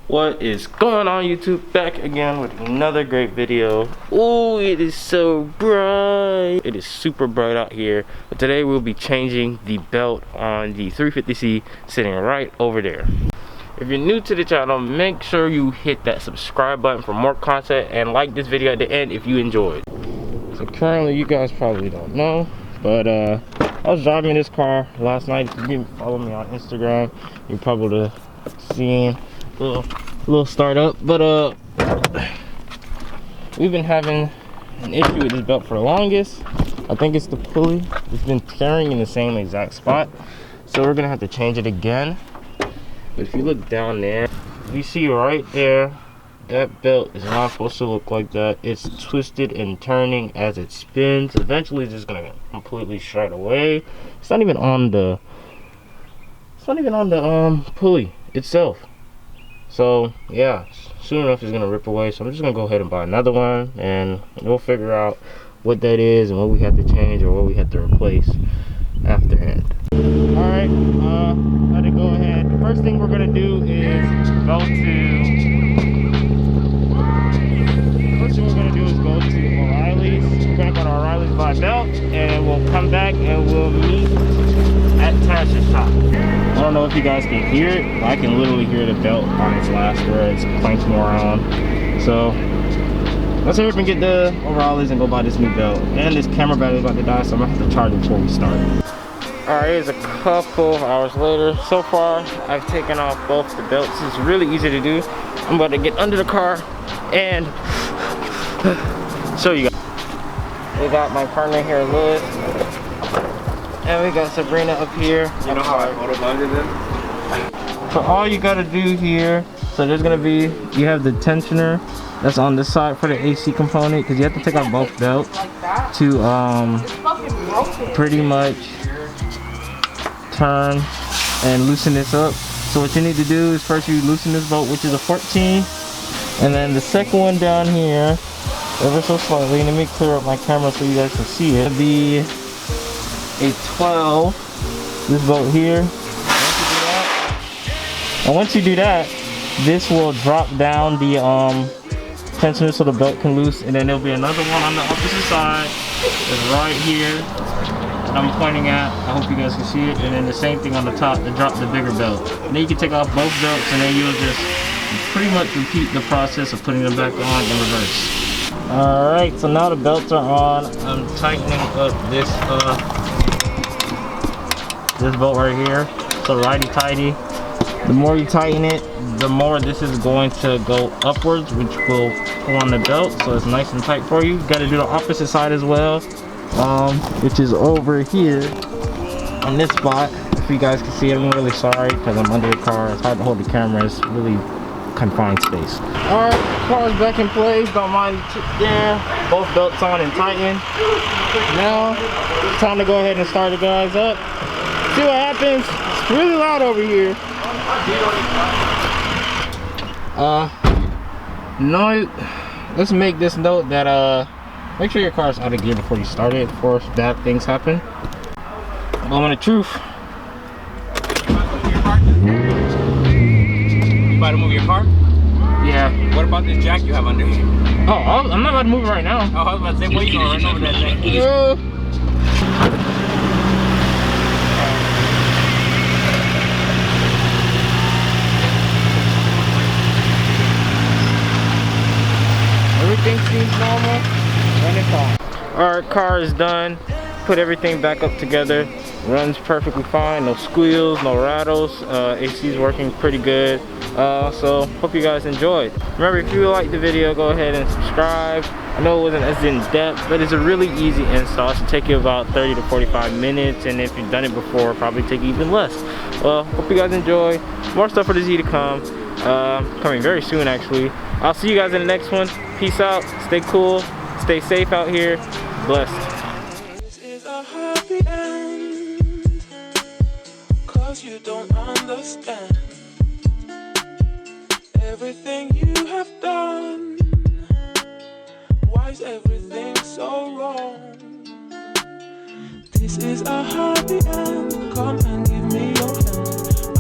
What is going on, YouTube? Back again with another great video. Oh, it is so bright. It is super bright out here. But today we'll be changing the belt on the 350C sitting right over there. If you're new to the channel, make sure you hit that subscribe button for more content and like this video at the end if you enjoyed. So currently, you guys probably don't know, but I was driving this car last night. If you didn't follow me on Instagram, you probably would have seen little startup, but we've been having an issue with this belt for the longest. I think it's the pulley. It's been tearing in the same exact spot, so we're gonna have to change it again. But if you look down there, you see right there, that belt is not supposed to look like that. It's twisted and turning as it spins. Eventually it's just gonna completely shred away. It's not even on the pulley itself. So yeah, soon enough it's gonna rip away. So I'm just gonna go ahead and buy another one, and we'll figure out what that is and what we have to change or what we have to replace afterhand. All right, let it go ahead. The first thing we're gonna do is go to O'Reilly's. We're gonna go to O'Reilly's, buy a belt, and we'll come back and we'll meet at Tash's shop. I don't know if you guys can hear it, but I can literally hear the belt on its last where it's clanking around. So let's hurry up and get the O'Reilly's and go buy this new belt. And this camera battery is about to die, so I'm gonna have to charge it before we start. Alright, it's a couple hours later. So far, I've taken off both the belts. It's really easy to do. I'm about to get under the car and show you guys. We got my partner here, Lewis. And we got Sabrina up here. You know how I photobonded them? So all you gotta do here, so there's gonna be, you have the tensioner that's on this side for the AC component, because you have to take off both belts to pretty much turn and loosen this up. So what you need to do is first you loosen this bolt, which is a 14, and then the second one down here, ever so slightly. Let me clear up my camera so you guys can see it. It'll be a 12, this bolt here. Once you do that, this will drop down the tensioner so the belt can loose, and then there'll be another one on the opposite side. It's right here that I'm pointing at. I hope you guys can see it. And then the same thing on the top to drop the bigger belt. And then you can take off both belts, and then you'll just pretty much repeat the process of putting them back on in reverse. Alright, so now the belts are on. I'm tightening up this bolt right here. So righty-tighty. The more you tighten it, the more this is going to go upwards, which will pull on the belt, so it's nice and tight for you. You got to do the opposite side as well, which is over here on this spot. If you guys can see it, I'm really sorry because I'm under the car. It's hard to hold the camera. It's really confined space. All right, car's back in place. Don't mind there. Both belts on and tightened. Now it's time to go ahead and start the guys up. See what happens. It's really loud over here. Let's make this note that make sure your car is out of gear before you start it, before bad things happen. Moment of truth. You about to move your car? Yeah. What about this jack you have under here? Oh, I'm not about to move it right now. Oh, I was about to say, what are you going to run over that thing? Everything seems normal, and it's on. Alright, car is done. Put everything back up together. Runs perfectly fine, no squeals, no rattles. AC is working pretty good. So hope you guys enjoyed. Remember, if you liked the video, go ahead and subscribe. I know it wasn't as in depth, but it's a really easy install. It should take you about 30 to 45 minutes, and if you've done it before, probably take even less. Well, hope you guys enjoy. More stuff for the Z to come. Coming very soon, actually. I'll see you guys in the next one. Peace out. Stay cool. Stay safe out here. Blessed. This is a happy end, 'cause you don't understand everything you have done. Why is everything so wrong? This is a happy end.